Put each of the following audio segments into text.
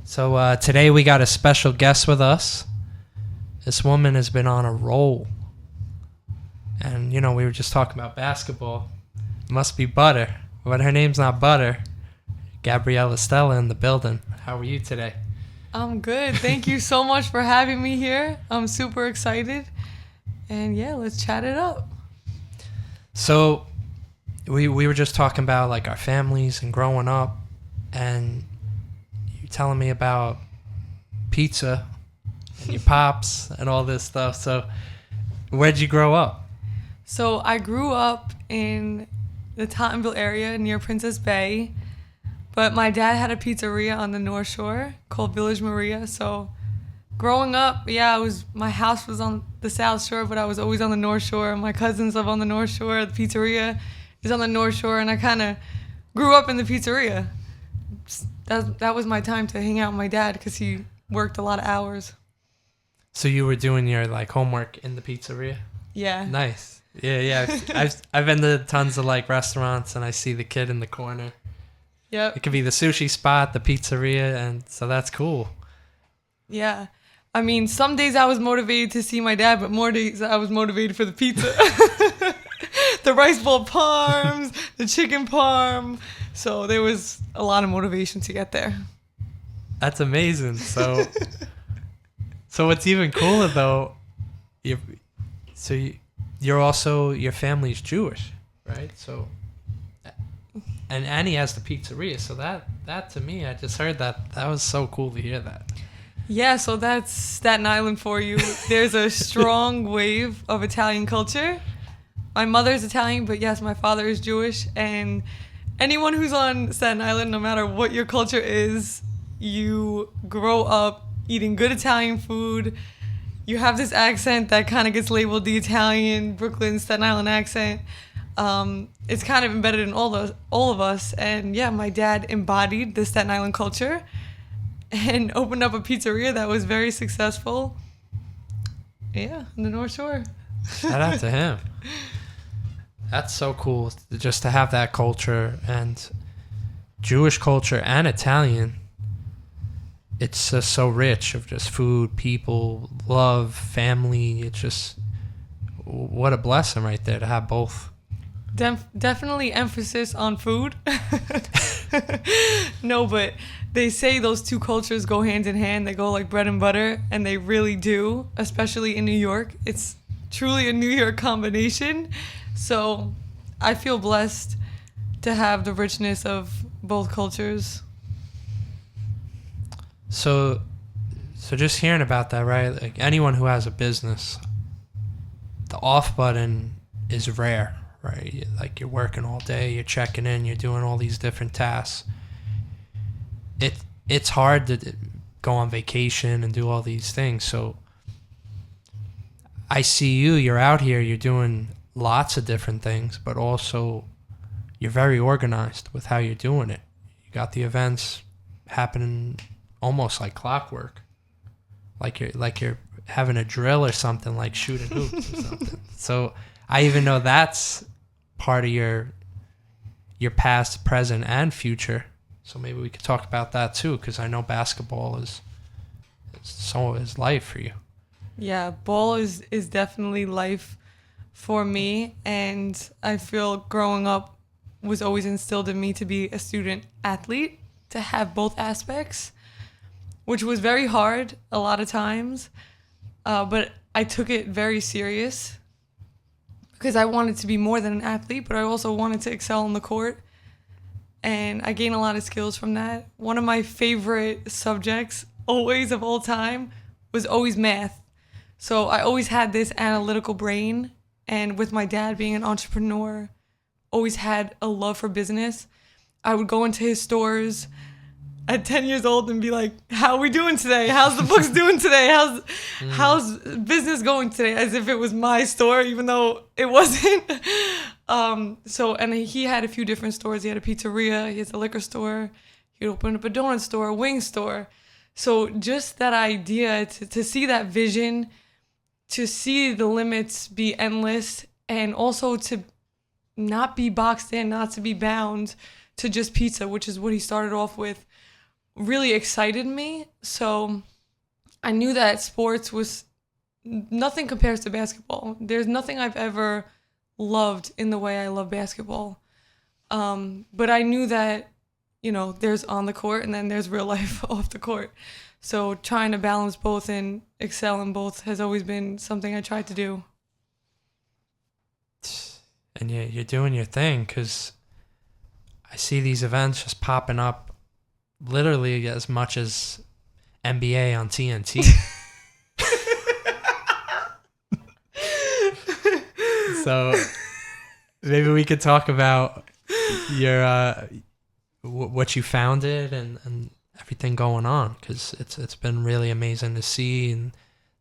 So today we got a special guest with us. This woman has been on a roll. And, you know, we were just talking about basketball. It must be butter. But her name's not Butter. Gabriella Stella in the building. How are you today? I'm good. Thank you so much for having me here. I'm super excited. And yeah, let's chat it up. So we were just talking about like our families and growing up. And you telling me about pizza and your pops and all this stuff. So where'd you grow up? So I grew up in the Tottenville area near Princess Bay. But my dad had a pizzeria on the North Shore called Village Maria. So growing up, yeah, my house was on the South Shore, but I was always on the North Shore. My cousins live on the North Shore. The pizzeria is on the North Shore, and I kind of grew up in the pizzeria. That was my time to hang out with my dad because he worked a lot of hours. So you were doing your like homework in the pizzeria? Yeah. Nice. Yeah. I've been to tons of like restaurants, and I see the kid in the corner. Yep. It could be the sushi spot, the pizzeria, and so that's cool. Yeah. I mean, some days I was motivated to see my dad, but more days I was motivated for the pizza. The rice bowl parms, the chicken parm. So there was a lot of motivation to get there. That's amazing. So what's even cooler though, you're also, your family's Jewish, right? So and Annie has the pizzeria, so that to me, I just heard that was so cool to hear that. Yeah, so that's Staten Island for you. There's a strong wave of Italian culture. My mother's Italian, but yes, my father is Jewish. And anyone who's on Staten Island, no matter what your culture is, you grow up eating good Italian food. You have this accent that kind of gets labeled the Italian, Brooklyn, Staten Island accent. It's kind of embedded in all of us. And yeah, my dad embodied the Staten Island culture and opened up a pizzeria that was very successful. Yeah, on the North Shore. Shout out to him. That's so cool just to have that culture, and Jewish culture and Italian. It's just so rich of just food, people, love, family. It's just, what a blessing right there to have both. Definitely emphasis on food. No, but they say those two cultures go hand in hand. They go like bread and butter, and they really do, especially in New York. It's truly a New York combination. So I feel blessed to have the richness of both cultures. So just hearing about that, right? Like anyone who has a business, the off button is rare. Right, like you're working all day, you're checking in, you're doing all these different tasks. It's hard to go on vacation and do all these things. So I see you're out here, you're doing lots of different things, but also you're very organized with how you're doing it. You got the events happening almost like clockwork, like you're having a drill or something, like shooting hoops or something. So I even know that's part of your past, present, and future. So maybe we could talk about that too, because I know basketball is life for you. Yeah, ball is definitely life for me, and I feel growing up was always instilled in me to be a student athlete, to have both aspects, which was very hard a lot of times, but I took it very serious. Because I wanted to be more than an athlete, but I also wanted to excel on the court. And I gained a lot of skills from that. One of my favorite subjects, always of all time, was always math. So I always had this analytical brain. And with my dad being an entrepreneur, always had a love for business. I would go into his stores at 10 years old and be like, how are we doing today? How's the books doing today? How's business going today? As if it was my store, even though it wasn't. And he had a few different stores. He had a pizzeria, he has a liquor store, he opened up a donut store, a wing store. So just that idea to see that vision, to see the limits be endless, and also to not be boxed in, not to be bound to just pizza, which is what he started off with, really excited me. So I knew that sports was nothing compares to basketball. There's nothing I've ever loved in the way I love basketball. But I knew that, there's on the court and then there's real life off the court. So trying to balance both and excel in both has always been something I tried to do. And you're doing your thing, because I see these events just popping up literally as much as NBA on TNT. So maybe we could talk about your what you founded and everything going on, because it's been really amazing to see, and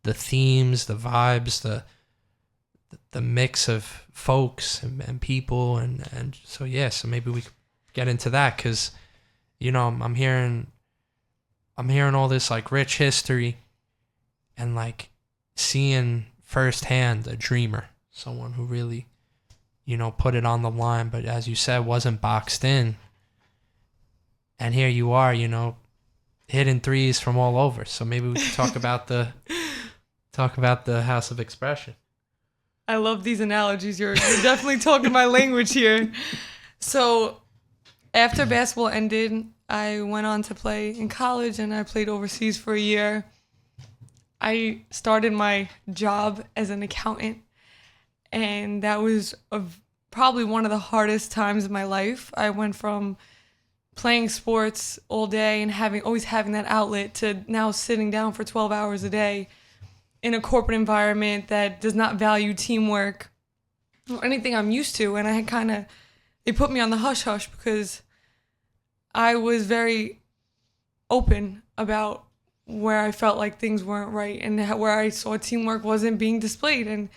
the themes, the vibes, the mix of folks and people, and so so maybe we could get into that, because I'm hearing all this like rich history, and like seeing firsthand a dreamer, someone who really put it on the line, but as you said, wasn't boxed in, and here you are hitting threes from all over. So maybe we could talk about the House of Expression. I love these analogies. You're definitely talking my language here. So after basketball ended, I went on to play in college, and I played overseas for a year. I started my job as an accountant, and that was probably one of the hardest times of my life. I went from playing sports all day and always having that outlet to now sitting down for 12 hours a day in a corporate environment that does not value teamwork or anything I'm used to. And they put me on the hush hush, because I was very open about where I felt like things weren't right, and where I saw teamwork wasn't being displayed. And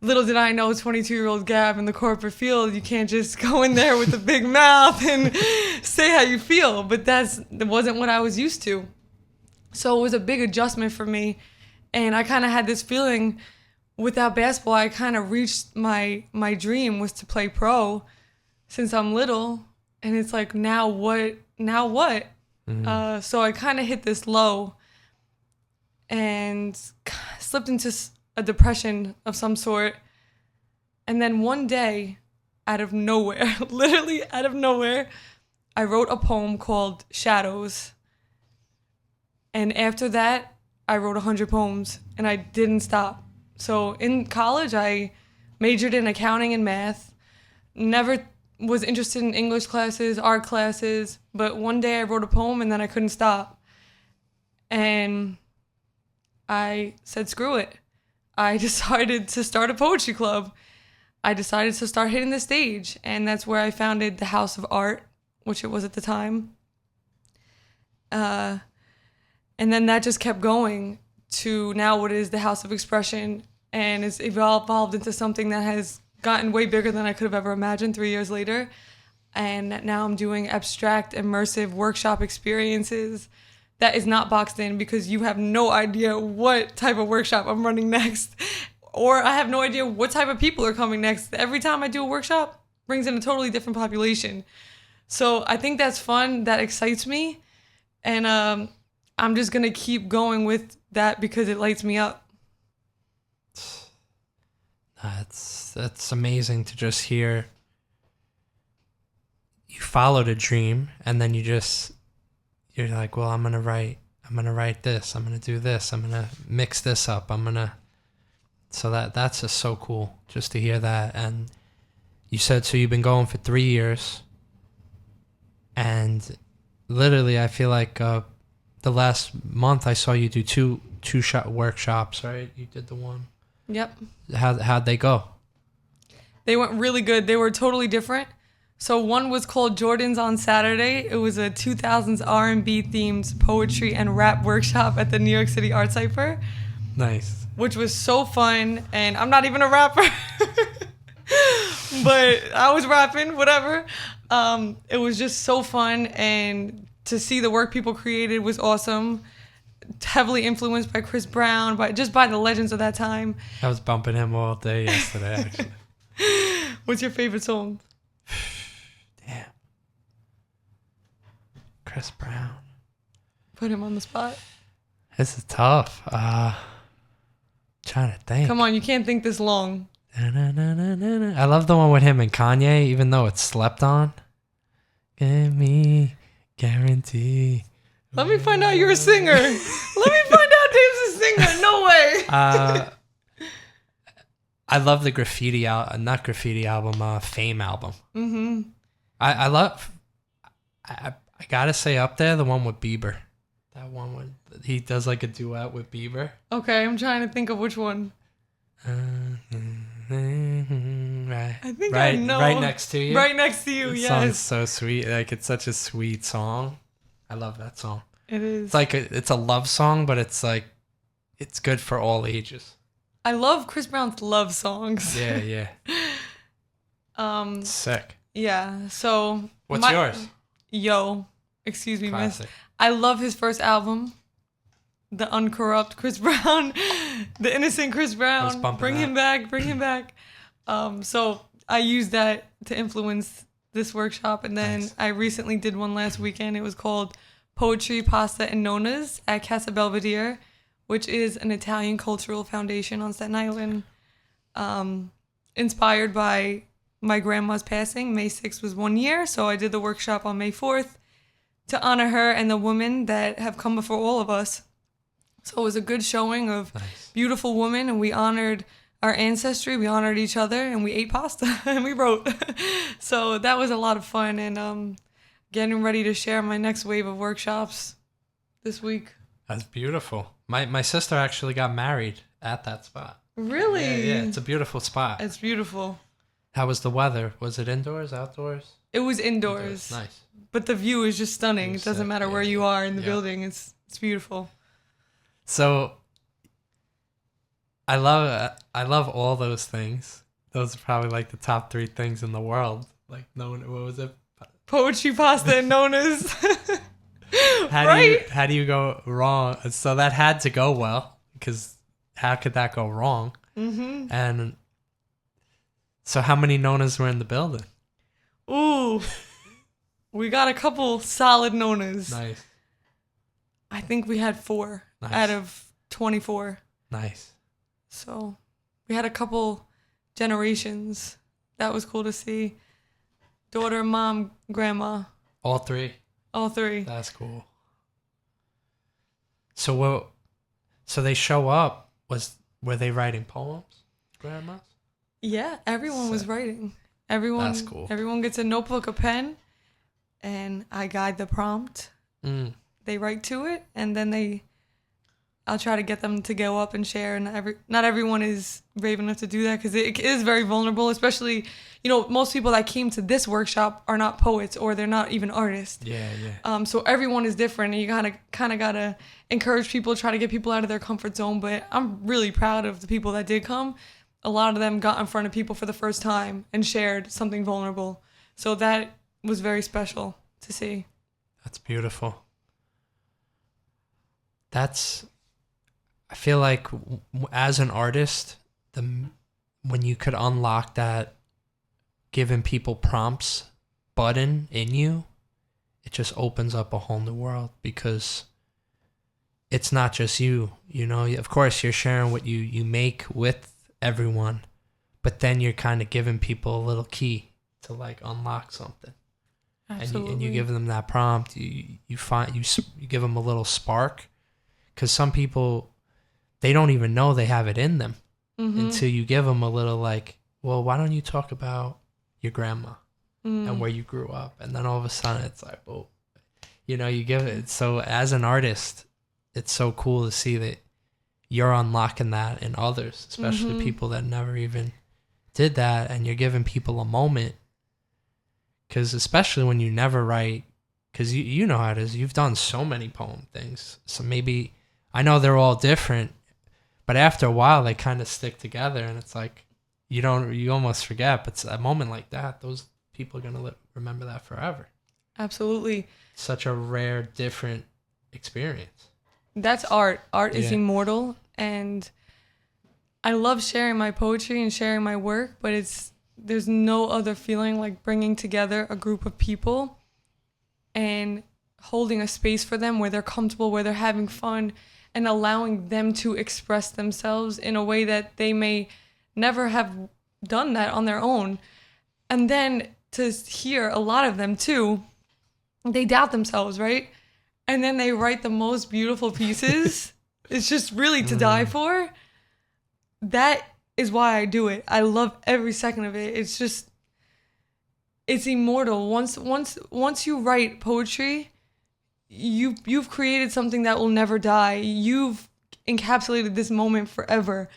little did I know, 22-year-old Gab in the corporate field, you can't just go in there with a big mouth and say how you feel. But that wasn't what I was used to. So it was a big adjustment for me. And I kind of had this feeling without basketball, I kind of reached my dream was to play pro since I'm little. And it's like, now what? Mm-hmm. So I kind of hit this low and slipped into a depression of some sort. And then one day, out of nowhere, literally out of nowhere, I wrote a poem called Shadows. And after that, I wrote 100 poems, and I didn't stop. So in college, I majored in accounting and math. Never was interested in English classes, art classes, but one day I wrote a poem, and then I couldn't stop. And I said, screw it. I decided to start a poetry club. I decided to start hitting the stage, and that's where I founded the House of Art, which it was at the time. And then that just kept going to now what is the House of Expression, and it's evolved into something that has gotten way bigger than I could have ever imagined 3 years later. And now I'm doing abstract, immersive workshop experiences that is not boxed in, because you have no idea what type of workshop I'm running next, or I have no idea what type of people are coming next. Every time I do a workshop, brings in a totally different population. So I think that's fun, that excites me, and I'm just gonna keep going with that because it lights me up. That's amazing to just hear. You followed a dream, and then you're like, well, I'm gonna write this, I'm gonna do this, I'm gonna mix this up, so that's just so cool just to hear that. And you said, so you've been going for 3 years, and literally I feel like the last month I saw you do two shot workshops, right? You did the one. Yep. How'd they go? They went really good. They were totally different. So one was called Jordan's on Saturday. It was a 2000s R&B themed poetry and rap workshop at the New York City Arts Cypher. Nice. Which was so fun, and I'm not even a rapper, but I was rapping, whatever. It was just so fun, and to see the work people created was awesome. Heavily influenced by Chris Brown, by the legends of that time. I was bumping him all day yesterday, actually. What's your favorite song? Damn. Chris Brown. Put him on the spot. This is tough. Trying to think. Come on, you can't think this long. I love the one with him and Kanye, even though it's slept on. Give me guarantee. Let me find out you're a singer. Let me find out Dave's a singer. No way. I love the graffiti not graffiti album, Fame album. Mm-hmm. I gotta say up there the one with Bieber. That one when he does like a duet with Bieber. Okay, I'm trying to think of which one. Right. I think I know. Right next to you. Right next to you, The yes. song's so sweet. Like, it's such a sweet song. I love that song. It is. It's like it's a love song, but it's like it's good for all ages. I love Chris Brown's love songs. Yeah. Sick. Yeah. So what's yours? Yo, excuse me, Classic. miss. I love his first album, the uncorrupt Chris Brown, the innocent Chris Brown. Bring him back. So I used that to influence this workshop, and then nice. I recently did one last weekend. It was called Poetry, Pasta, and Nonas at Casa Belvedere, which is an Italian cultural foundation on Staten Island. Inspired by my grandma's passing. May 6th was 1 year, so I did the workshop on May 4th to honor her and the women that have come before all of us. So it was a good showing of nice. Beautiful women, and we honored our ancestry, we honored each other, and we ate pasta, and we wrote. So that was a lot of fun, and getting ready to share my next wave of workshops this week. That's beautiful. My sister actually got married at that spot. Really? Yeah, it's a beautiful spot. It's beautiful. How was the weather? Was it indoors, outdoors? It was indoors. Nice. But the view is just stunning. It doesn't matter where you are in the building. It's beautiful. So I love all those things. Those are probably like the top 3 things in the world. Like, what was it? Poetry, pasta, and Nonas. How do you go wrong? So that had to go well, because how could that go wrong? Mm-hmm. And so how many Nonas were in the building? Ooh, we got a couple solid Nonas. Nice. I think we had 4 out of 24. Nice. So we had a couple generations. That was cool to see. Daughter, mom, grandma. All 3? All 3. That's cool. So they show up. Were they writing poems, grandmas? Yeah, everyone was writing. Everyone. That's cool. Everyone gets a notebook, a pen, and I guide the prompt. They write to it, and then I'll try to get them to go up and share. And not everyone is brave enough to do that, because it is very vulnerable, especially, most people that came to this workshop are not poets, or they're not even artists. Yeah. So everyone is different, and you gotta encourage people, try to get people out of their comfort zone. But I'm really proud of the people that did come. A lot of them got in front of people for the first time and shared something vulnerable. So that was very special to see. That's beautiful. I feel like as an artist, when you could unlock that giving people prompts button in you, it just opens up a whole new world, because it's not just you. Of course you're sharing what you make with everyone, but then you're kind of giving people a little key to like unlock something. Absolutely. And you give them that prompt. You give them a little spark, because some people, they don't even know they have it in them until you give them a little like, well, why don't you talk about your grandma and where you grew up? And then all of a sudden it's like, well, you give it. So as an artist, it's so cool to see that you're unlocking that in others, especially people that never even did that. And you're giving people a moment, because especially when you never write, because you know how it is. You've done so many poem things. So maybe, I know they're all different, but after a while they kind of stick together, and it's like you almost forget. But a moment like that, those people are gonna remember that forever. Absolutely. Such a rare, different experience. That's art. Art is immortal, and I love sharing my poetry and sharing my work, but there's no other feeling like bringing together a group of people and holding a space for them where they're comfortable, where they're having fun, and allowing them to express themselves in a way that they may never have done that on their own. And then to hear a lot of them too, they doubt themselves, right? And then they write the most beautiful pieces. It's just really to die for. That is why I do it. I love every second of it. It's just, it's immortal. Once you write poetry, you've created something that will never die. You've encapsulated this moment forever.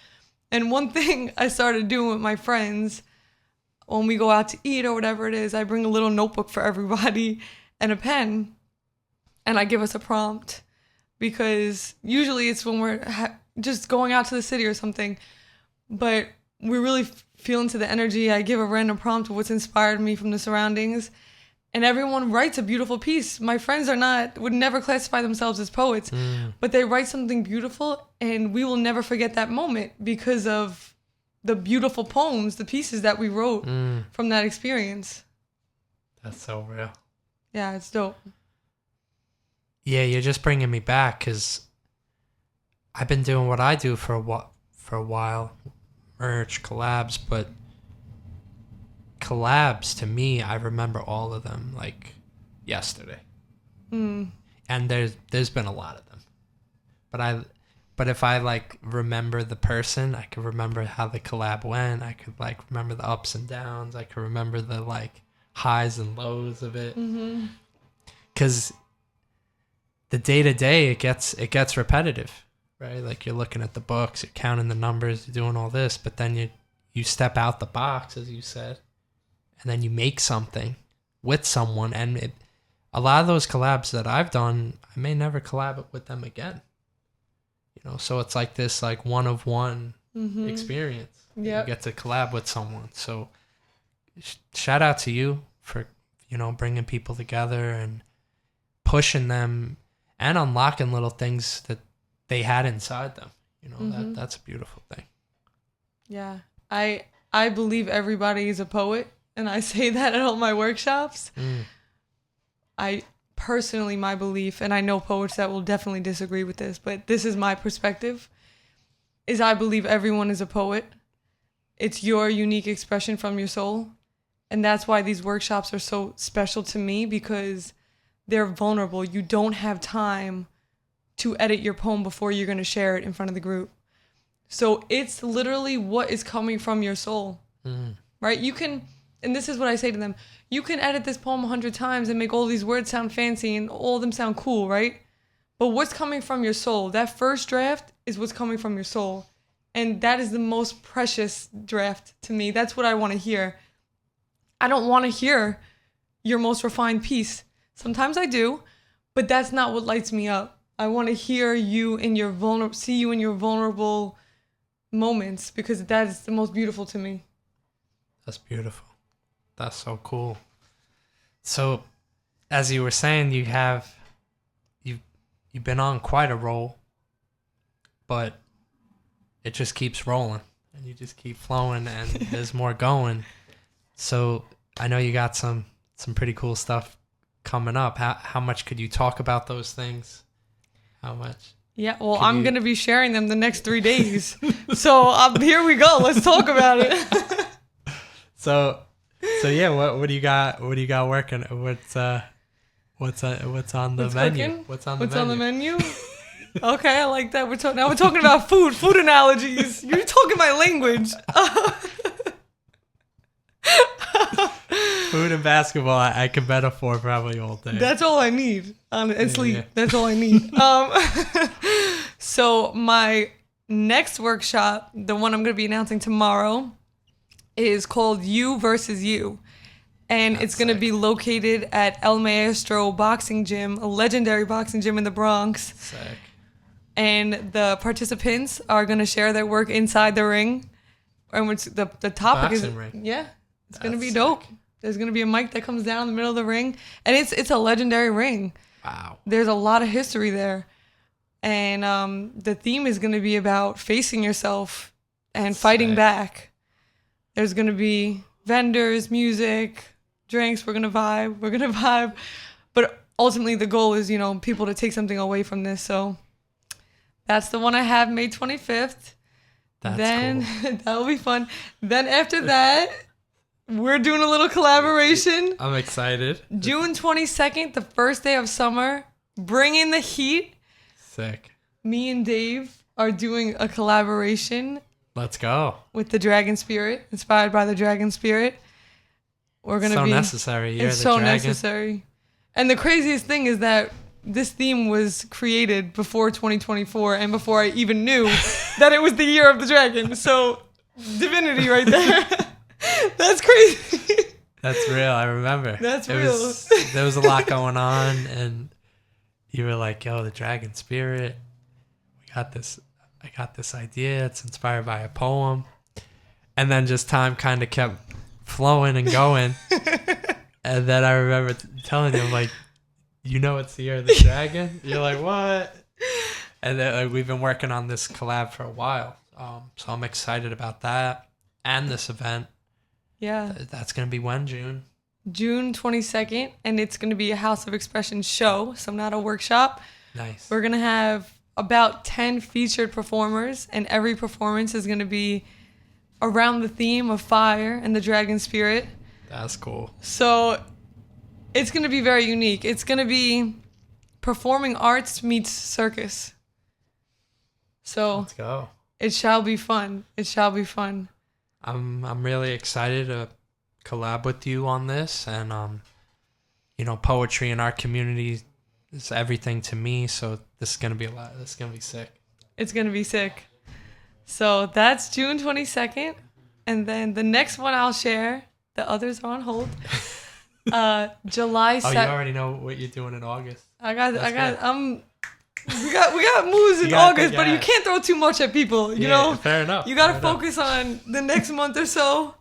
And one thing I started doing with my friends, when we go out to eat or whatever it is, I bring a little notebook for everybody and a pen, and I give us a prompt, because usually it's when we're just going out to the city or something, but we really feel into the energy. I give a random prompt of what's inspired me from the surroundings, and everyone writes a beautiful piece. My friends would never classify themselves as poets, but they write something beautiful, and we will never forget that moment because of the beautiful poems, the pieces that we wrote from that experience. That's so real. Yeah, it's dope. Yeah, you're just bringing me back, because I've been doing what I do for a while, merch, collabs, but collabs, to me, I remember all of them like yesterday. And there's been a lot of them, but if I like remember the person, I could remember how the collab went. I could like remember the ups and downs. I could remember the like highs and lows of it. Because the day to day, it gets repetitive, right? Like you're looking at the books, you're counting the numbers, you're doing all this, but then you step out the box, as you said, and then you make something with someone. And a lot of those collabs that I've done, I may never collab with them again. So it's like this like one of one experience. Yep. You get to collab with someone. So shout out to you for, bringing people together and pushing them and unlocking little things that they had inside them. That's a beautiful thing. Yeah. I believe everybody is a poet, and I say that at all my workshops. I personally, my belief, and I know poets that will definitely disagree with this, but this is my perspective, is I believe everyone is a poet. It's your unique expression from your soul. And that's why these workshops are so special to me, because they're vulnerable. You don't have time to edit your poem before you're going to share it in front of the group. So it's literally what is coming from your soul, right? You can, and this is what I say to them, you can edit this poem 100 times and make all these words sound fancy and all of them sound cool, right? But what's coming from your soul, that first draft is what's coming from your soul. And that is the most precious draft to me. That's what I want to hear. I don't want to hear your most refined piece. Sometimes I do, but that's not what lights me up. I want to hear you in your see you in your vulnerable moments, because that is the most beautiful to me. That's beautiful. That's so cool. So, as you were saying, you've been on quite a roll, but it just keeps rolling, and you just keep flowing, and there's more going. So I know you got some pretty cool stuff coming up. How much could you talk about those things? How much? Yeah, well, I'm going to be sharing them the next 3 days. So here we go. Let's talk about it. So yeah, what do you got? What do you got working? What's on the menu? Cooking? What's on the menu? Okay, I like that. We're talking about food analogies. You're talking my language. Food and basketball, I can metaphor probably all day. That's all I need. And sleep. Yeah. That's all I need. So my next workshop, the one I'm going to be announcing tomorrow, is called You versus You. And it's going to be located at El Maestro Boxing Gym, a legendary boxing gym in the Bronx. Sick. And the participants are going to share their work inside the ring. And the topic boxing is... ring. Yeah. It's going to be dope. There's going to be a mic that comes down in the middle of the ring. And it's a legendary ring. Wow. There's a lot of history there. And the theme is going to be about facing yourself and fighting back. There's going to be vendors, music, drinks. We're going to vibe. But ultimately the goal is, people to take something away from this. So that's the one I have, May 25th. That's cool. That will be fun. Then after that, we're doing a little collaboration. I'm excited. June 22nd, the first day of summer, bring in the heat. Sick. Me and Dave are doing a collaboration. Let's go. With the Dragon Spirit, inspired by the Dragon Spirit. We're going to be... So necessary. You're it's the so dragon. necessary. And the craziest thing is that this theme was created before 2024 and before I even knew that it was the year of the dragon. So, divinity right there. That's crazy. That's real. I remember. That's real. There was a lot going on, and you were like, yo, the dragon spirit. I got this idea. It's inspired by a poem. And then just time kind of kept flowing and going. And then I remember telling you, I'm like, it's the year of the dragon? You're like, what? And then we've been working on this collab for a while. So I'm excited about that and this event. Yeah. That's going to be when, June? June 22nd. And it's going to be a House of Expression show. So not a workshop. Nice. We're going to have about 10 featured performers. And every performance is going to be around the theme of fire and the dragon spirit. That's cool. So it's going to be very unique. It's going to be performing arts meets circus. So let's go. It shall be fun. It shall be fun. I'm really excited to collab with you on this, and poetry in our community is everything to me. So this is gonna be a lot. This is gonna be sick. It's gonna be sick. So that's June 22nd, and then the next one I'll share. The others are on hold. July 7th. Oh, you already know what you're doing in August. We got moves in August, but you can't throw too much at people, you know? Fair enough. You got to focus on the next month or so.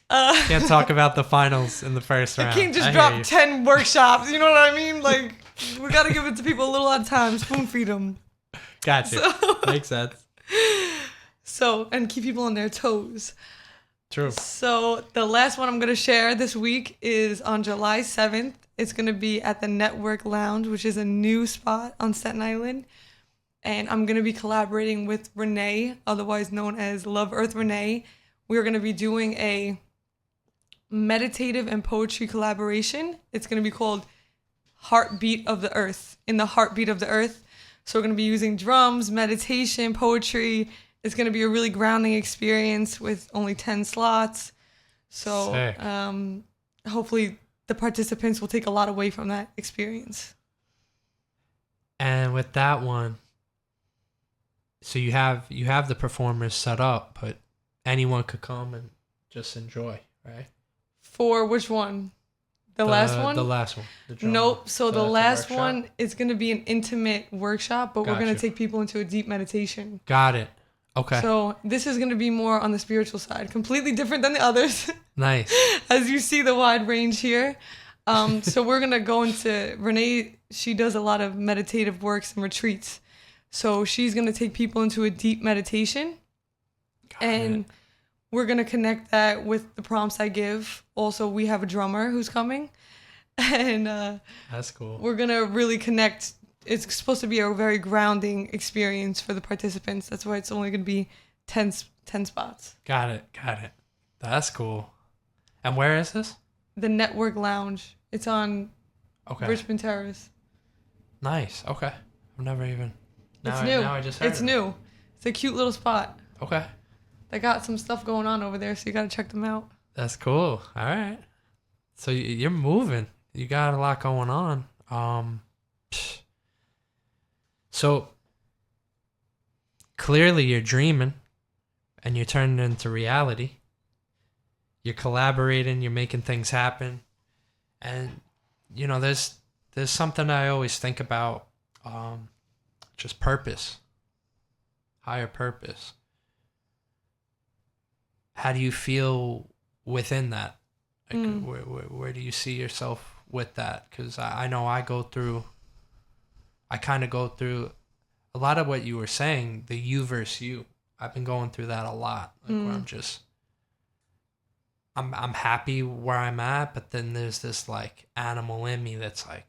Can't talk about the finals in the first round. I can't just drop 10 workshops, you know what I mean? Like, we got to give it to people a little at a time, spoon feed them. Gotcha. Makes sense. So, and keep people on their toes. True. So the last one I'm going to share this week is on July 7th. It's going to be at the Network Lounge, which is a new spot on Staten Island. And I'm going to be collaborating with Renee, otherwise known as Love Earth Renee. We're going to be doing a meditative and poetry collaboration. It's going to be called Heartbeat of the Earth, in the Heartbeat of the Earth. So we're going to be using drums, meditation, poetry. It's going to be a really grounding experience with only 10 slots. So hopefully the participants will take a lot away from that experience. And with that one, so you have the performers set up, but anyone could come and just enjoy, right? For which one? The last one? The last one. Nope. So the last one is going to be an intimate workshop, but we're going to take people into a deep meditation. Got it. Okay. So this is going to be more on the spiritual side, completely different than the others. Nice. As you see the wide range here. So we're going to go into, Renee, she does a lot of meditative works and retreats. So she's going to take people into a deep meditation. We're going to connect that with the prompts I give. Also, we have a drummer who's coming. And that's cool. We're going to really connect. It's supposed to be a very grounding experience for the participants. That's why it's only going to be 10 spots. Got it. That's cool. And where is this? The Network Lounge. It's on Richmond Terrace. Nice. Okay. I've never even... It's new. Now I just heard it's new. It's a cute little spot. Okay. They got some stuff going on over there, so you got to check them out. That's cool. All right. So you're moving. You got a lot going on. So clearly you're dreaming and you're turning it into reality. You're collaborating, you're making things happen. And there's something I always think about, just purpose. Higher purpose. How do you feel within that? Like, where do you see yourself with that? Because I know I kind of go through a lot of what you were saying, the you versus you. I've been going through that a lot. Like where I'm happy where I'm at, but then there's this like animal in me that's like,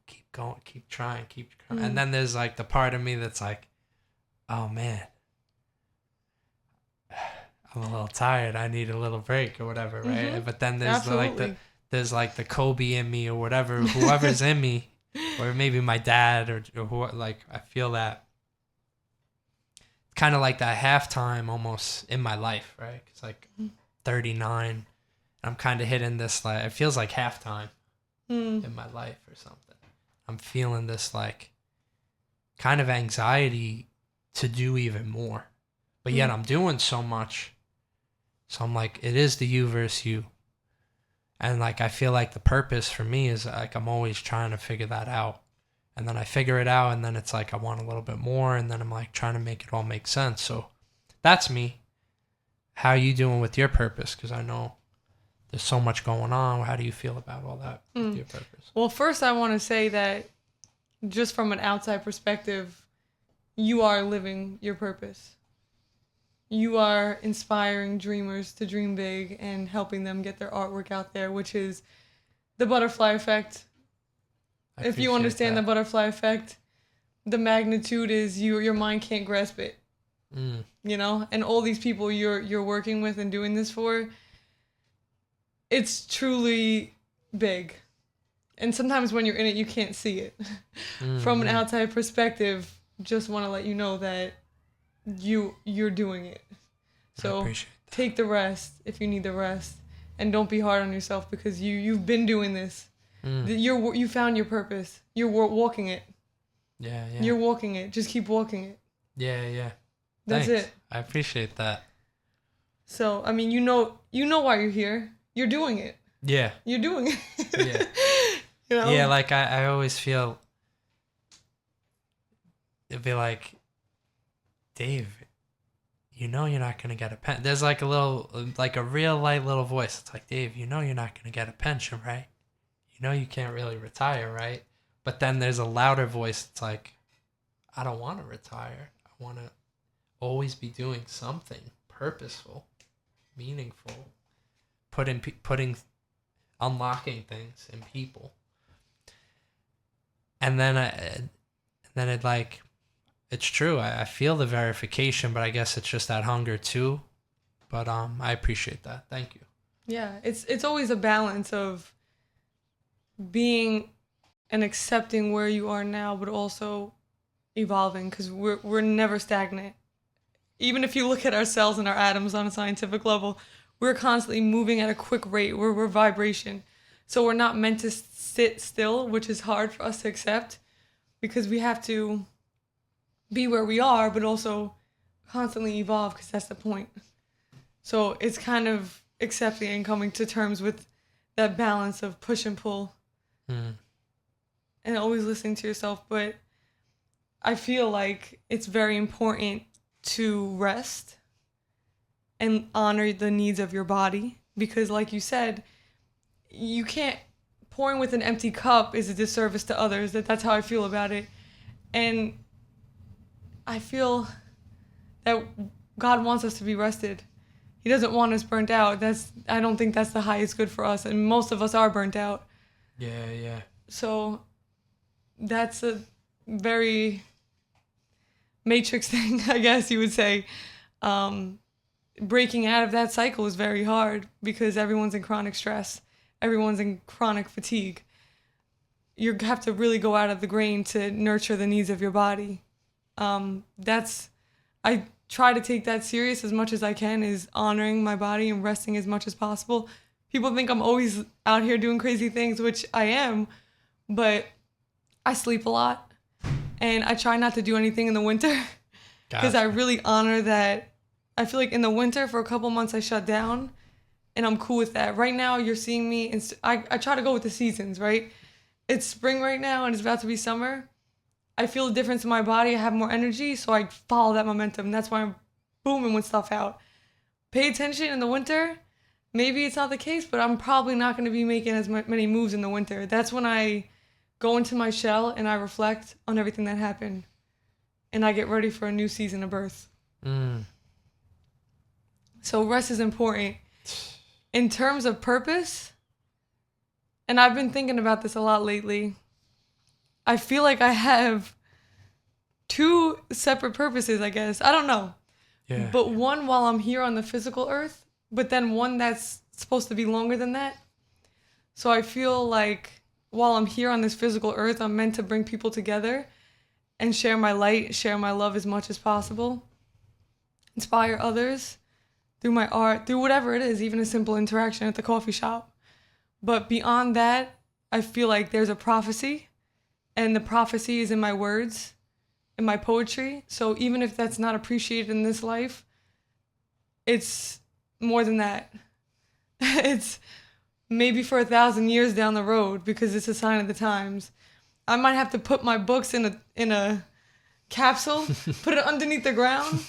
keep going, keep trying. And then there's like the part of me that's like, oh man, I'm a little tired. I need a little break or whatever, right? Mm-hmm. But then there's Absolutely. there's like the Kobe in me or whatever, whoever's in me, or maybe my dad or who, like I feel that kind of like that halftime almost in my life, right? It's like 39. I'm kind of hitting this, like, it feels like halftime in my life or something. I'm feeling this like kind of anxiety to do even more, but yet I'm doing so much. So I'm like, it is the you versus you. And like, I feel like the purpose for me is like, I'm always trying to figure that out. And then I figure it out, and then it's like I want a little bit more, and then I'm like trying to make it all make sense. So that's me. How are you doing with your purpose? Because I know there's so much going on. How do you feel about all that with your purpose? Well, first I want to say that just from an outside perspective, you are living your purpose. You are inspiring dreamers to dream big and helping them get their artwork out there, which is the butterfly effect. If you understand the butterfly effect, the magnitude is your mind can't grasp it. You know, and all these people you're working with and doing this for, it's truly big. And sometimes when you're in it, you can't see it. From an outside perspective, just want to let you know that you're doing it. So take the rest if you need the rest, and don't be hard on yourself because you've been doing this. You found your purpose. You're walking it. Yeah. You're walking it. Just keep walking it. Yeah. That's Thanks. it. I appreciate that. So, I mean, you know why you're here. You're doing it. Yeah. You're doing it. Yeah. You know? Yeah, like I always feel it'd be like, Dave, you know you're not going to get a pen. There's like a little, like a real light little voice. It's like, Dave, you know you're not going to get a pension, right? You know you can't really retire, right? But then there's a louder voice that's like, I don't want to retire. I want to always be doing something purposeful, meaningful, unlocking things in people. And then it like, it's true. I feel the verification, but I guess it's just that hunger too. But I appreciate that. Thank you. Yeah, it's always a balance of being and accepting where you are now, but also evolving, because we're never stagnant. Even if you look at our cells and our atoms on a scientific level, we're constantly moving at a quick rate. We're vibration. So we're not meant to sit still, which is hard for us to accept because we have to be where we are, but also constantly evolve because that's the point. So it's kind of accepting and coming to terms with that balance of push and pull and always listening to yourself. But I feel like it's very important to rest and honor the needs of your body because, like you said, you can't, pouring with an empty cup is a disservice to others. That's how I feel about it. And I feel that God wants us to be rested. He doesn't want us burnt out. I don't think that's the highest good for us. And most of us are burnt out. Yeah. So that's a very matrix thing, I guess you would say. Breaking out of that cycle is very hard because everyone's in chronic stress. Everyone's in chronic fatigue. You have to really go out of the grain to nurture the needs of your body. I try to take that serious as much as I can, is honoring my body and resting as much as possible. People think I'm always out here doing crazy things, which I am, but I sleep a lot and I try not to do anything in the winter because I really honor that. I feel like in the winter for a couple months I shut down and I'm cool with that. Right now you're seeing me, and I try to go with the seasons, right? It's spring right now and it's about to be summer. I feel a difference in my body. I have more energy, so I follow that momentum. That's why I'm booming with stuff out. Pay attention in the winter. Maybe it's not the case, but I'm probably not going to be making as many moves in the winter. That's when I go into my shell and I reflect on everything that happened. And I get ready for a new season of birth. So rest is important. In terms of purpose, and I've been thinking about this a lot lately, I feel like I have two separate purposes, I guess. I don't know. Yeah. But one while I'm here on the physical earth, but then one that's supposed to be longer than that. So I feel like while I'm here on this physical earth, I'm meant to bring people together and share my light, share my love as much as possible, inspire others through my art, through whatever it is, even a simple interaction at the coffee shop. But beyond that, I feel like there's a prophecy, and the prophecy is in my words, in my poetry. So even if that's not appreciated in this life, it's more than that. It's maybe for 1,000 years down the road, because it's a sign of the times. I might have to put my books in a capsule, put it underneath the ground.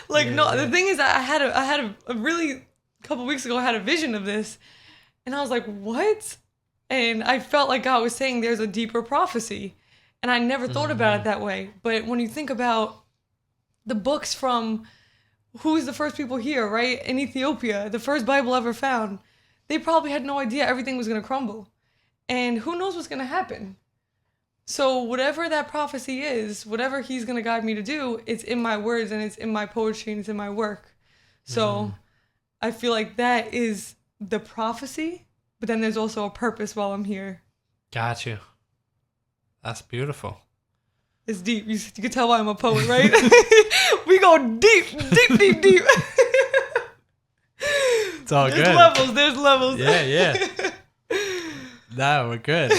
The thing is, I had a really, couple weeks ago, I had a vision of this, and I was like, what? And I felt like God was saying there's a deeper prophecy, and I never thought about it that way. But when you think about the books from who's the first people here, right? In Ethiopia, the first Bible ever found, they probably had no idea everything was going to crumble. And who knows what's going to happen? So whatever that prophecy is, whatever he's going to guide me to do, it's in my words and it's in my poetry and it's in my work. So I feel like that is the prophecy, but then there's also a purpose while I'm here. Got you. That's beautiful. It's deep. You can tell why I'm a poet, right? We go deep. It's all good. There's levels. Yeah. No, we're good.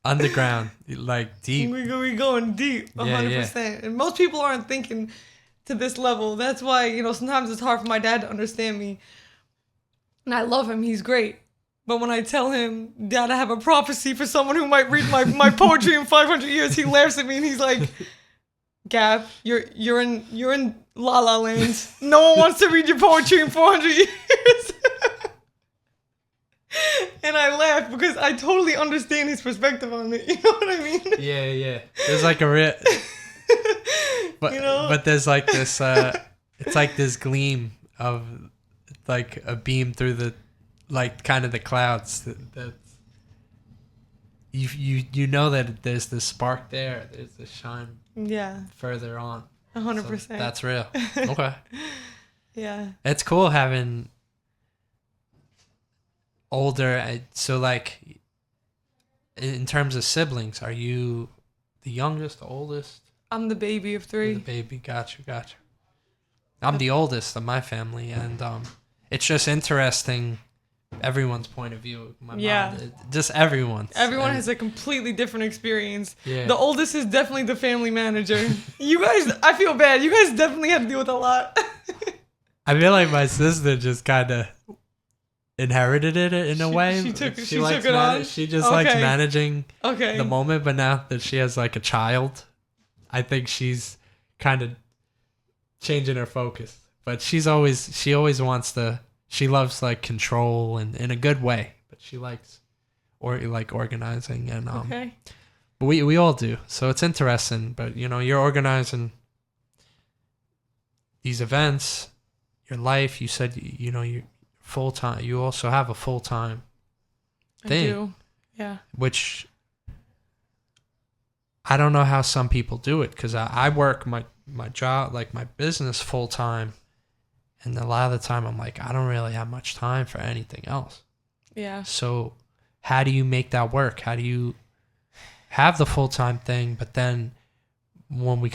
Underground, like deep. We going deep, 100%. Yeah. And most people aren't thinking to this level. That's why, sometimes it's hard for my dad to understand me. And I love him. He's great. But when I tell him, Dad, I have a prophecy for someone who might read my poetry in 500 years, he laughs at me and he's like, Gab, you're in La La Land. No one wants to read your poetry in 400 years. And I laugh because I totally understand his perspective on it. You know what I mean? Yeah. There's like a real... But there's like this... it's like this gleam of like a beam through the... like kind of the clouds that you know that there's this spark there, there's this shine further on 100%. So that's real. Okay. Yeah, it's cool having older, so like in terms of siblings, are you the youngest, the oldest? I'm the baby of 3. You're the baby. Got you. I'm the oldest of my family, and it's just interesting everyone's point of view. Mom, just everyone's. Everyone has a completely different experience. Yeah. The oldest is definitely the family manager. You guys, I feel bad. You guys definitely had to deal with a lot. I feel like my sister just kind of inherited it in a way. She took it on. She just likes managing the moment, but now that she has like a child, I think she's kind of changing her focus. But she always wants to. She loves like control and in a good way, but she likes organizing and But we all do, so it's interesting. But you're organizing these events, your life. You said you full time. You also have a full time thing. I do. Yeah. Which I don't know how some people do it, because I work my job, like my business, full time. And a lot of the time I'm like, I don't really have much time for anything else. Yeah. So how do you make that work? How do you have the full-time thing, but then when we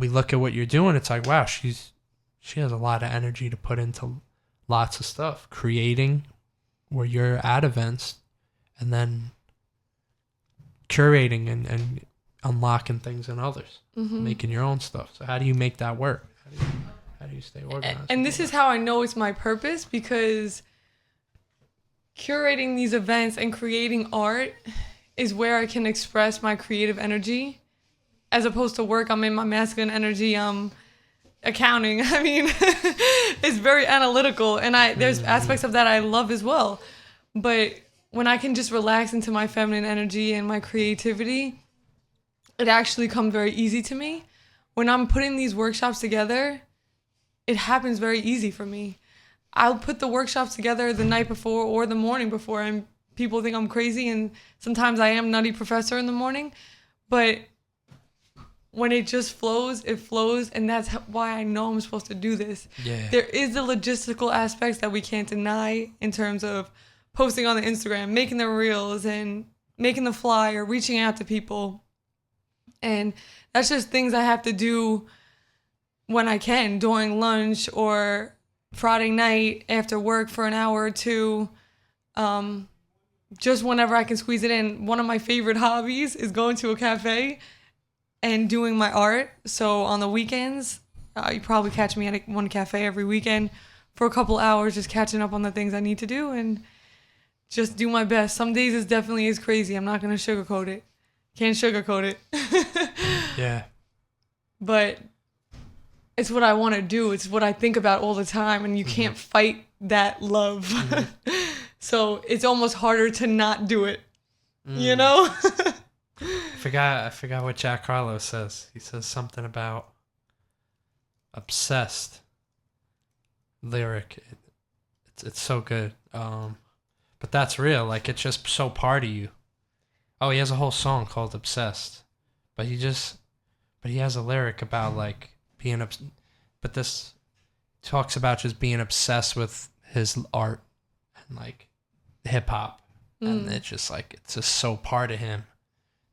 look at what you're doing, it's like, wow, she has a lot of energy to put into lots of stuff. Creating where you're at events, and then curating and unlocking things in others, making your own stuff. So how do you make that work? How do you stay organized? And this is how I know it's my purpose, because curating these events and creating art is where I can express my creative energy. As opposed to work, I'm in my masculine energy. Accounting. I mean, it's very analytical, and there's aspects of that I love as well. But when I can just relax into my feminine energy and my creativity, it actually comes very easy to me. When I'm putting these workshops together, it happens very easy for me. I'll put the workshops together the night before or the morning before, and people think I'm crazy, and sometimes I am nutty professor in the morning, but when it just flows, it flows, and that's why I know I'm supposed to do this. Yeah. There is the logistical aspects that we can't deny in terms of posting on the Instagram, making the reels, and making the flyer, reaching out to people. And that's just things I have to do when I can, during lunch or Friday night after work for an hour or two. Just whenever I can squeeze it in. One of my favorite hobbies is going to a cafe and doing my art. So on the weekends, you probably catch me at one cafe every weekend for a couple hours, just catching up on the things I need to do and just do my best. Some days it definitely is crazy. I'm not going to sugarcoat it. Can't sugarcoat it. Yeah. But it's what I want to do. It's what I think about all the time, and you can't fight that love. So it's almost harder to not do it. You know? I forgot what Jack Harlow says. He says something about obsessed lyric. It's so good. But that's real. Like, it's just so part of you. Oh, he has a whole song called Obsessed. But he has a lyric about like being but this talks about just being obsessed with his art and like hip hop. And it's just like, it's just so part of him.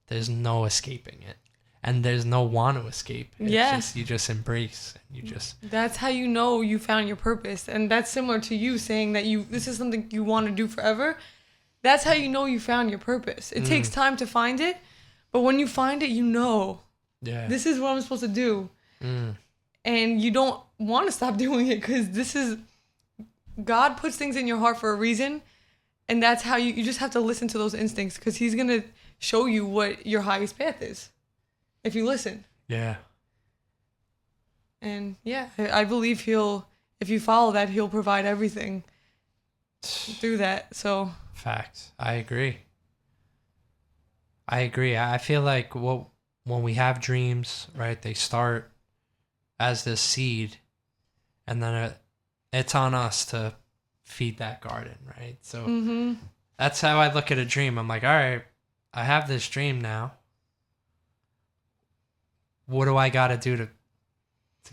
There's no escaping it. And there's no want to escape. It's just, you just embrace. And you just. That's how you know you found your purpose. And that's similar to you saying that this is something you want to do forever. That's how you know you found your purpose. It takes time to find it. But when you find it, you know. Yeah. This is what I'm supposed to do. And you don't want to stop doing it because God puts things in your heart for a reason. And that's how you just have to listen to those instincts because he's going to show you what your highest path is if you listen. Yeah. And yeah, I believe if you follow that, he'll provide everything through that. So. Facts. I agree. I feel like when we have dreams, right, they start as this seed, and then it's on us to feed that garden, right? So that's how I look at a dream. I'm like, all right, I have this dream now. What do I got to do to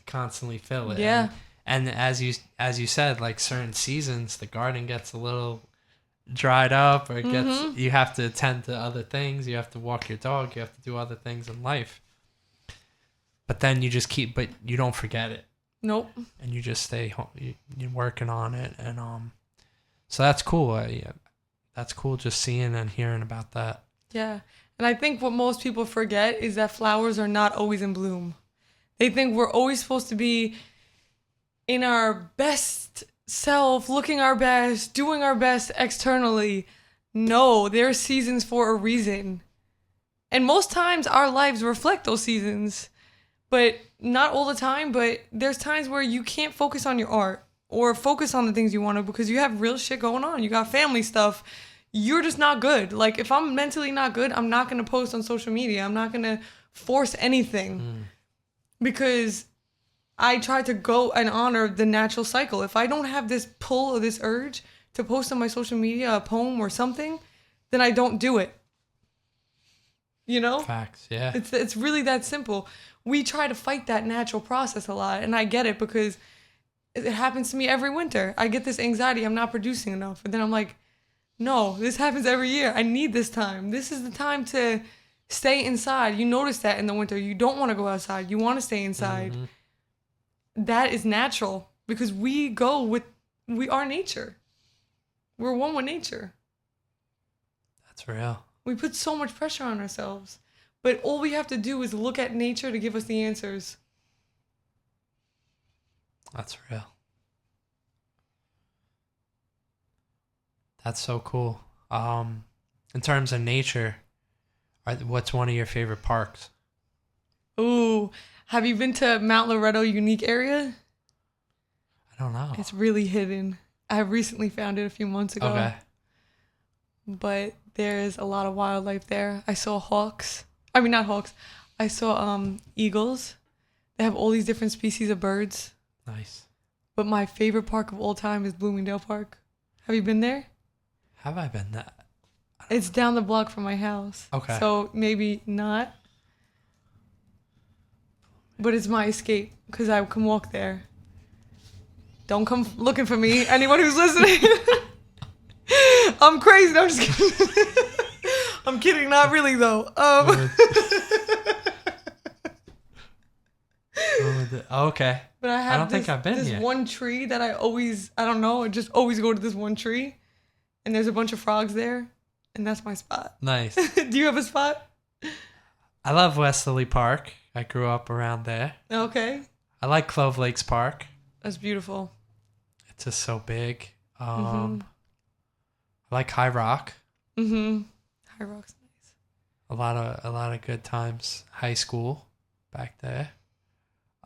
constantly fill it? Yeah. And as you said, like certain seasons, the garden gets a little dried up, or it gets, you have to attend to other things. You have to walk your dog. You have to do other things in life. But then you just but you don't forget it. Nope. And you just stay home. You're working on it, and so that's cool. That's cool. Just seeing and hearing about that. Yeah, and I think what most people forget is that flowers are not always in bloom. They think we're always supposed to be in our best self, looking our best, doing our best externally. No, there are seasons for a reason, and most times our lives reflect those seasons. But not all the time, but there's times where you can't focus on your art or focus on the things you want to because you have real shit going on. You got family stuff. You're just not good. Like, if I'm mentally not good, I'm not going to post on social media. I'm not going to force anything because I try to go and honor the natural cycle. If I don't have this pull or this urge to post on my social media a poem or something, then I don't do it. You know? Facts, yeah. It's really that simple. We try to fight that natural process a lot, and I get it because it happens to me every winter. I get this anxiety, I'm not producing enough. And then I'm like, no, this happens every year. I need this time. This is the time to stay inside. You notice that in the winter. You don't want to go outside. You want to stay inside. That is natural because we are nature. We're one with nature. That's real. We put so much pressure on ourselves. But all we have to do is look at nature to give us the answers. That's real. That's so cool. In terms of nature, what's one of your favorite parks? Ooh, have you been to Mount Loretto Unique Area? I don't know. It's really hidden. I recently found it a few months ago. Okay. But there's a lot of wildlife there. I saw hawks. I mean, not hawks. I saw eagles. They have all these different species of birds. Nice. But my favorite park of all time is Bloomingdale Park. Have you been there? Have I been that? It's down the block from my house. Okay. So maybe not. But it's my escape because I can walk there. Don't come looking for me. Anyone who's listening. I'm crazy. No, I'm just kidding. I'm kidding. Not really, though. Okay. But I don't think I've been this here. one tree that I don't know, I just always go to this one tree. And there's a bunch of frogs there. And that's my spot. Nice. Do you have a spot? I love Westerly Park. I grew up around there. Okay. I like Clove Lakes Park. That's beautiful. It's just so big. I like High Rock. High Rock's nice. A lot of good times. High school back there.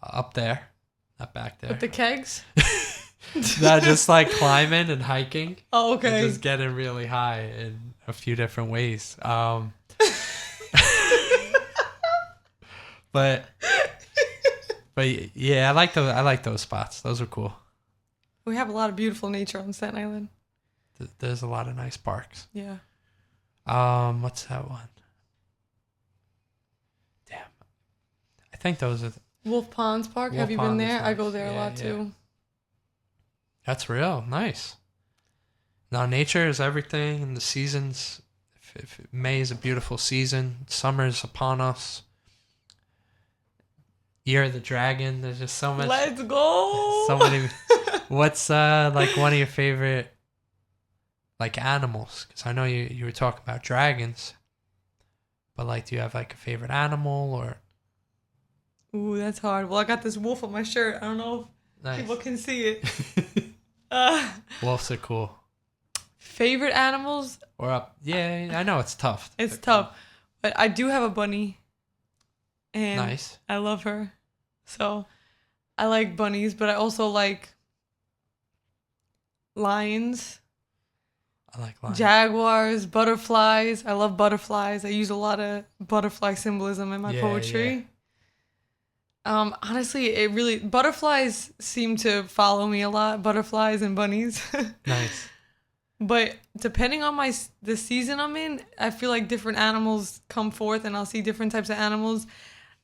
Up there. Not back there. With the kegs? No, just like climbing and hiking. Oh, okay. And just getting really high in a few different ways. But yeah, I like those spots. Those are cool. We have a lot of beautiful nature on Staten Island. There's a lot of nice parks. Yeah. What's that one? Damn. I think those are Wolf Ponds Park. Wolf Have you Pond been is there? I nice. go there a Yeah, lot yeah. too. That's real nice. Now nature is everything, and the seasons. If May is a beautiful season. Summer is upon us. Year of the Dragon. There's just so much. Let's go. So many. What's like one of your favorite like animals? Because I know you were talking about dragons, but like, do you have like a favorite animal or? Ooh, that's hard. Well, I got this wolf on my shirt. I don't know if Nice. people can see it. Wolves are cool. Favorite animals? Or up? Yeah, I know it's tough. It's They're tough, but I do have a bunny, cool. and Nice. I love her. So I like bunnies, but I also like lions, I like lions. jaguars, butterflies. I love butterflies. I use a lot of butterfly symbolism in my Yeah, poetry. Honestly, butterflies seem to follow me a lot. Butterflies and bunnies. Nice. But depending on the season I'm in, I feel like different animals come forth, and I'll see different types of animals.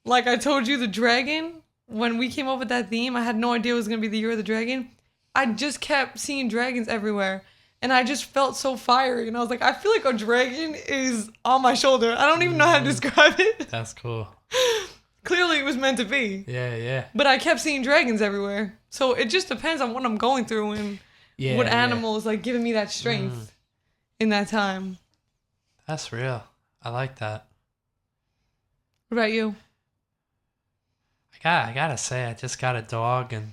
Like I told you, the dragon. When we came up with that theme, I had no idea it was gonna be the year of the dragon. I just kept seeing dragons everywhere, and I just felt so fiery. And I was like, I feel like a dragon is on my shoulder. I don't even know how to describe it. That's cool. Clearly, it was meant to be. Yeah. But I kept seeing dragons everywhere. So it just depends on what I'm going through and what animal is like giving me that strength in that time. That's real. I like that. What about you? I gotta say, I just got a dog, and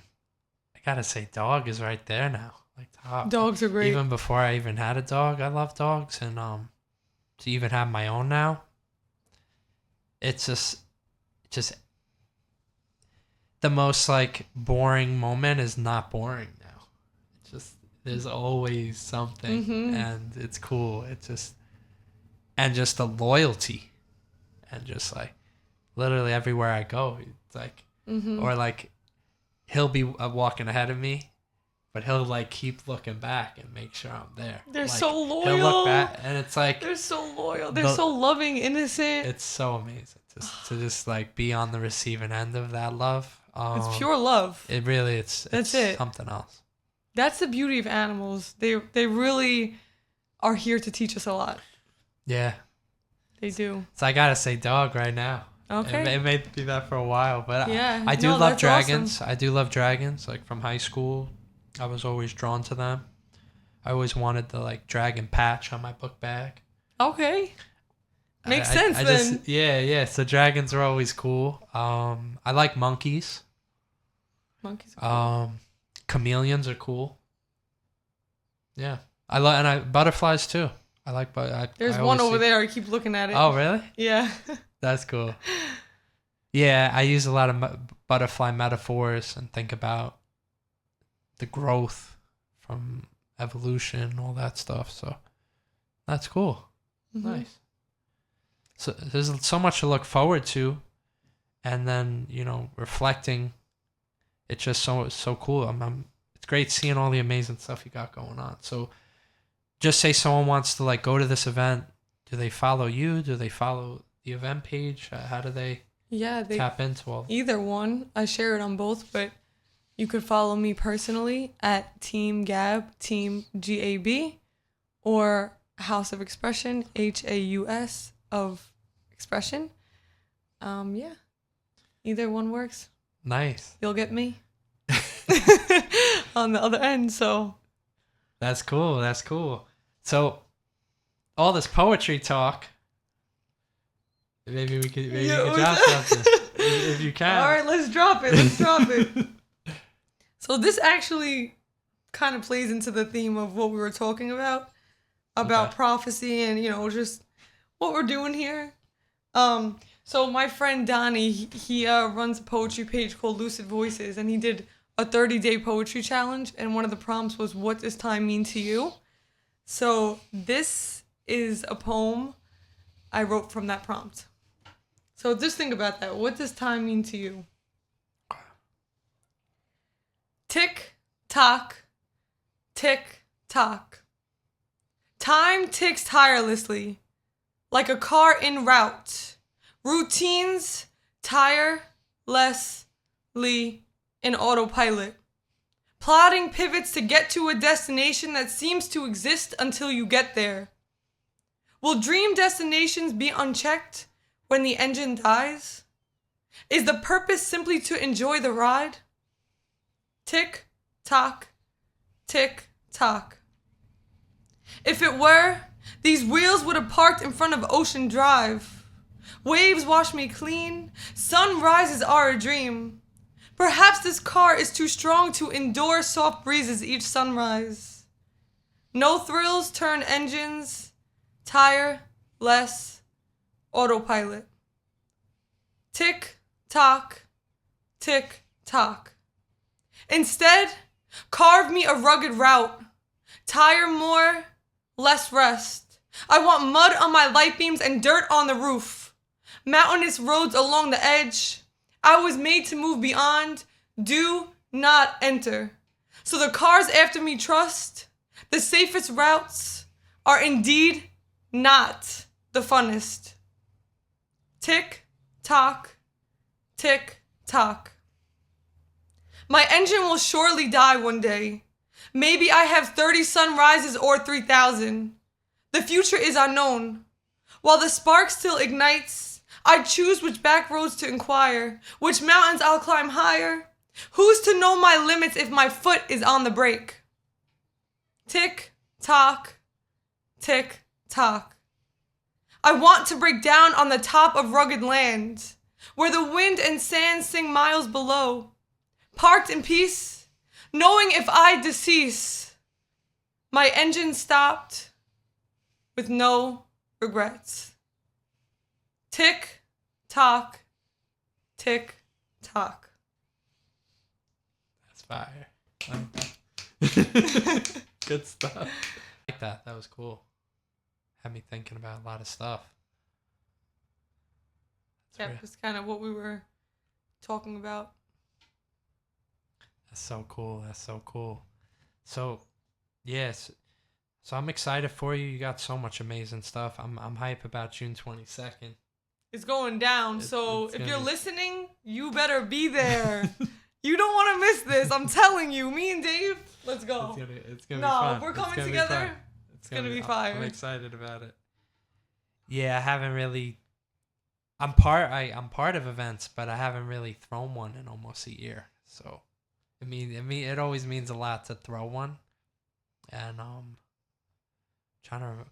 I gotta say, dog is right there now. Like top. Dogs are great. Even before I even had a dog, I love dogs, and to even have my own now, it's just the most like boring moment is not boring now. It's just there's always something, and it's cool. It's just the loyalty, and just like literally everywhere I go, it's like or like he'll be walking ahead of me, but he'll like keep looking back and make sure I'm there. They're like, so loyal. He'll look back, and it's like They're so loyal. They're so loving, innocent. it's so amazing to just like be on the receiving end of that love. It's pure love. It really That's it. Something else. That's the beauty of animals. They really are here to teach us a lot. Yeah. They do. So I gotta say dog right now. Okay. It may be that for a while, but Yeah. I do No, love that's dragons. awesome. I do love dragons. Like from high school, I was always drawn to them. I always wanted the like dragon patch on my book bag. Okay. Makes sense then. Yeah. So dragons are always cool. I like monkeys. Monkeys are cool. Chameleons are cool. Yeah, butterflies too. I like There's I one always over see- there. I keep looking at it. Oh really? Yeah. That's cool. Yeah, I use a lot of butterfly metaphors and think about the growth from evolution, all that stuff. So that's cool. Nice. So there's so much to look forward to, and then reflecting. It's just so cool. It's great seeing all the amazing stuff you got going on. So just say someone wants to like go to this event. Do they follow you? Do they follow the event page? How do they They tap into all? Either one. I share it on both, but you could follow me personally at Team Gab, Team GAB, or House of Expression, HAUS of Expression. Either one works. Nice. You'll get me on the other end, so. That's cool. That's cool. So, all this poetry talk. Maybe we could drop something if you can. All right, let's drop it. So this actually kind of plays into the theme of what we were talking about prophecy and just what we're doing here. So my friend Donnie, he runs a poetry page called Lucid Voices, and he did a 30-day poetry challenge, and one of the prompts was, what does time mean to you? So this is a poem I wrote from that prompt. So just think about that. What does time mean to you? Tick, tock, tick, tock. Time ticks tirelessly, like a car en route. Routines tirelessly in autopilot. Plotting pivots to get to a destination that seems to exist until you get there. Will dream destinations be unchecked when the engine dies? Is the purpose simply to enjoy the ride? Tick, tock, tick, tock. If it were, these wheels would have parked in front of Ocean Drive. Waves wash me clean. Sunrises are a dream. Perhaps this car is too strong to endure soft breezes each sunrise. No thrills turn engines. Tire, less, autopilot. Tick, tock, tick, tock. Instead, carve me a rugged route. Tire more, less rest. I want mud on my light beams and dirt on the roof. Mountainous roads along the edge. I was made to move beyond. Do not enter. So the cars after me trust. The safest routes are indeed not the funnest. Tick, tock, tick, tock. My engine will surely die one day. Maybe I have 30 sunrises or 3,000. The future is unknown. While the spark still ignites, I choose which back roads to inquire, which mountains I'll climb higher. Who's to know my limits if my foot is on the brake? Tick, tock, tick, tock. I want to break down on the top of rugged land, where the wind and sand sing miles below. Parked in peace, knowing if I decease, my engine stopped with no regrets. Tick, tock, tick, tock. That's fire. Good stuff. I like that. That was cool. Had me thinking about a lot of stuff. Yeah, it's kind of what we were talking about. That's so cool. That's so cool. So, yes. So I'm excited for you. You got so much amazing stuff. I'm hype about June 22nd. It's going down. It's if you're listening, you better be there. You don't want to miss this. I'm telling you. Me and Dave, let's go. It's gonna be fun. No, we're coming together. It's gonna be fire. I'm excited about it. Yeah, I haven't really. I'm part of events, but I haven't really thrown one in almost a year. So, it always means a lot to throw one, and trying to.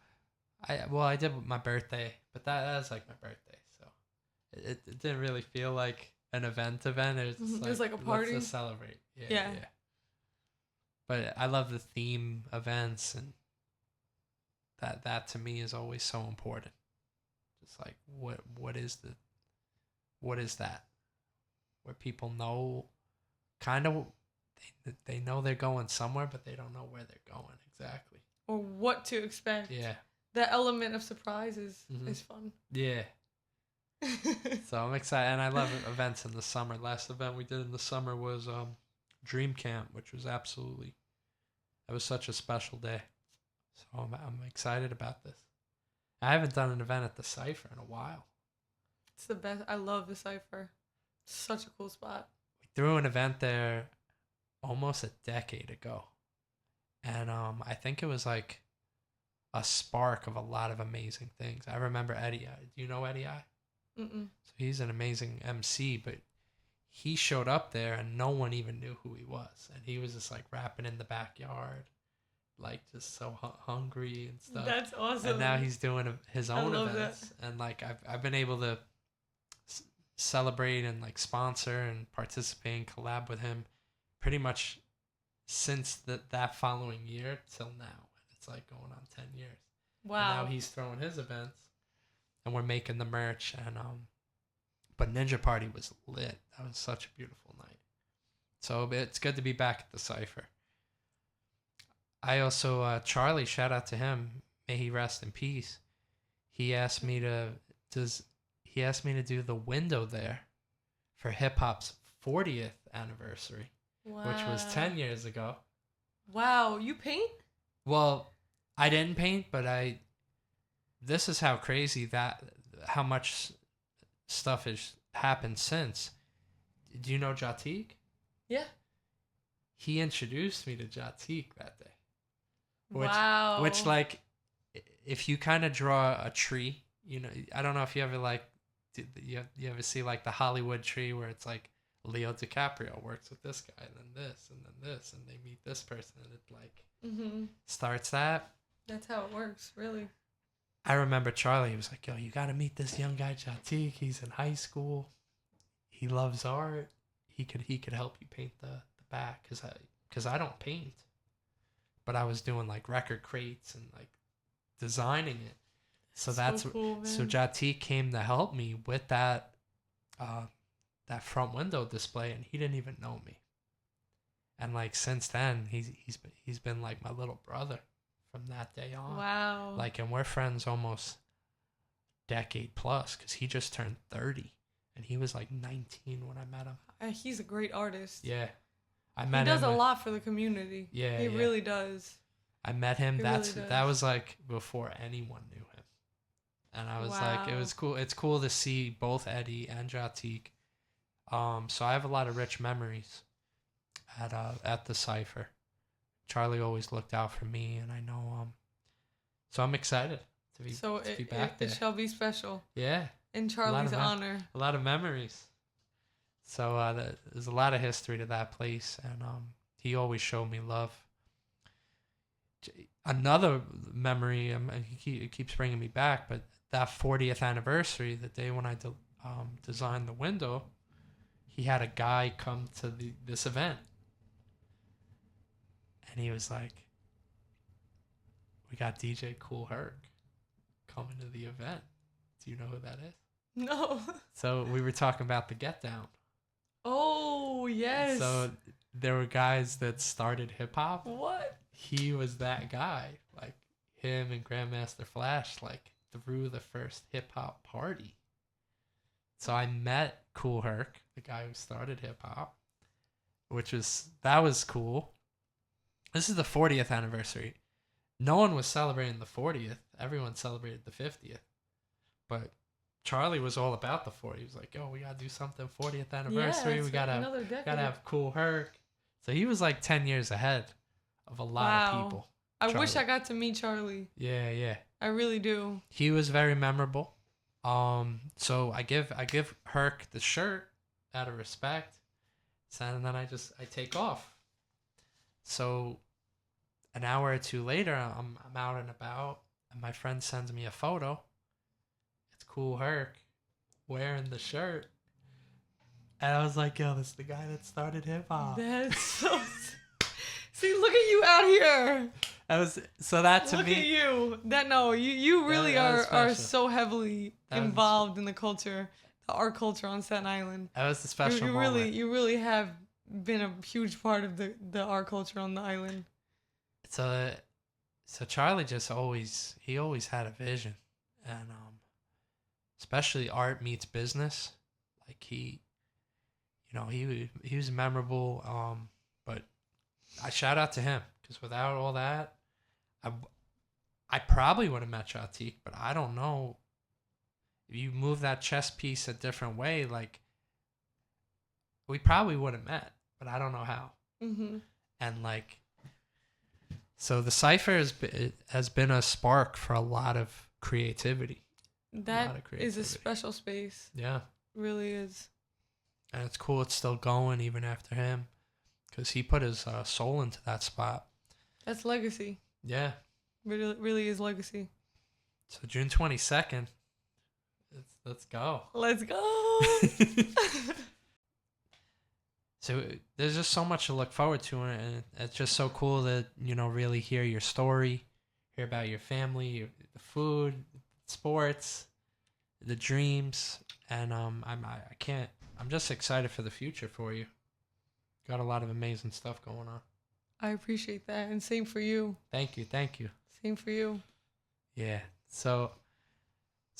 I did with my birthday, but that was like my birthday, so it didn't really feel like an event. It was like a party. Let's just celebrate. Yeah. But I love the theme events, and that to me is always so important. Just like what is that? Where people know, kind of, they know they're going somewhere, but they don't know where they're going exactly. Or what to expect. Yeah. The element of surprise is fun. Yeah. So I'm excited, and I love events in the summer. Last event we did in the summer was Dream Camp, which was that was such a special day. So I'm excited about this. I haven't done an event at the Cypher in a while. It's the best. I love the Cypher. It's such a cool spot. We threw an event there almost a decade ago. And I think it was like a spark of a lot of amazing things. I remember Eddie. Do you know Eddie I? Mm-mm. So he's an amazing MC, but he showed up there and no one even knew who he was. And he was just like rapping in the backyard, like just so hungry and stuff. That's awesome. And now he's doing his own events. That. And like I've been able to celebrate and like sponsor and participate and collab with him pretty much since that following year till now. It's like going on 10 years. Wow. And now he's throwing his events and we're making the merch. And but Ninja Party was lit. That was such a beautiful night. So it's good to be back at the Cypher. I also, Charlie, shout out to him. May he rest in peace. He asked me to do the window there for hip hop's 40th anniversary. Wow. Which was 10 years ago. Wow, you paint? Well, I didn't paint, but this is how crazy how much stuff has happened since. Do you know Jatik? Yeah. He introduced me to Jatik that day. Wow. Which like, if you kind of draw a tree, you know, I don't know if you ever like, you ever see like the Hollywood tree where it's like, Leo DiCaprio works with this guy, and then this, and then this, and they meet this person, and it like starts that. That's how it works, really. I remember Charlie. He was like, "Yo, you got to meet this young guy, Jatik. He's in high school. He loves art. He could help you paint the back because I don't paint, but I was doing like record crates and like designing it. So that's cool, man. So Jatik came to help me with that." That front window display, and he didn't even know me. And like since then, he's been like my little brother from that day on. Wow. Like, and we're friends almost decade plus because he just turned 30, and he was like 19 when I met him. He's a great artist. Yeah, I met him. He does a lot for the community. Yeah, he really does. I met him. He really does. That was like before anyone knew him, and I was like, it was cool. It's cool to see both Eddie and Jatik. So I have a lot of rich memories at the Cypher. Charlie always looked out for me, and I know so I'm excited to be back there. It shall be special. Yeah. In Charlie's honor. A lot of memories. So there's a lot of history to that place, and he always showed me love. Another memory, he keeps bringing me back, but that 40th anniversary, the day when I designed the window, he had a guy come to this event. And he was like, "We got DJ Kool Herc coming to the event. Do you know who that is?" No. So we were talking about the Get Down. Oh, yes. So there were guys that started hip hop. What? He was that guy. Like him and Grandmaster Flash like threw the first hip hop party. So I met Kool Herc, the guy who started hip hop, that was cool. This is the 40th anniversary. No one was celebrating the 40th. Everyone celebrated the 50th. But Charlie was all about the 40th. He was like, "Yo, we gotta do something 40th anniversary. Yeah, we gotta have Kool Herc." So he was like 10 years ahead of a lot of people. I wish I got to meet Charlie. Yeah. I really do. He was very memorable. So I give Herc the shirt out of respect, and then I take off. So an hour or two later, I'm out and about, and my friend sends me a photo. It's Kool Herc wearing the shirt, and I was like, "Yo, this is the guy that started hip hop." That's so. See, look at you out here. To me. Look at you. You really are so heavily involved in the culture, the art culture on Staten Island. That was a special moment. You really have been a huge part of the art culture on the island. So Charlie he always had a vision, and especially art meets business. Like he was memorable. But I shout out to him because without all that, I probably would have met Shatik, but I don't know. If you move that chess piece a different way, like, we probably would have met, but I don't know how. Mm-hmm. And like, so the cipher has been a spark for a lot of creativity. That is a special space. Yeah. Really is. And it's cool it's still going even after him, because he put his soul into that spot. That's legacy. Yeah. Really, really is legacy. So June 22nd, let's go. Let's go. So there's just so much to look forward to, and it's just so cool to, really hear your story, hear about your family, the food, sports, the dreams, and I'm just excited for the future for you. Got a lot of amazing stuff going on. I appreciate that, and same for you. Thank you. Same for you. Yeah. So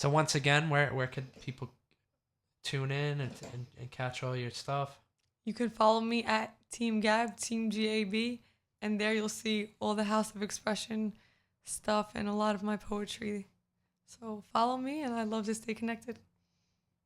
once again, where could people tune in and catch all your stuff? You can follow me at Team Gab, Team GAB, and there you'll see all the House of Expression stuff and a lot of my poetry. So follow me, and I'd love to stay connected.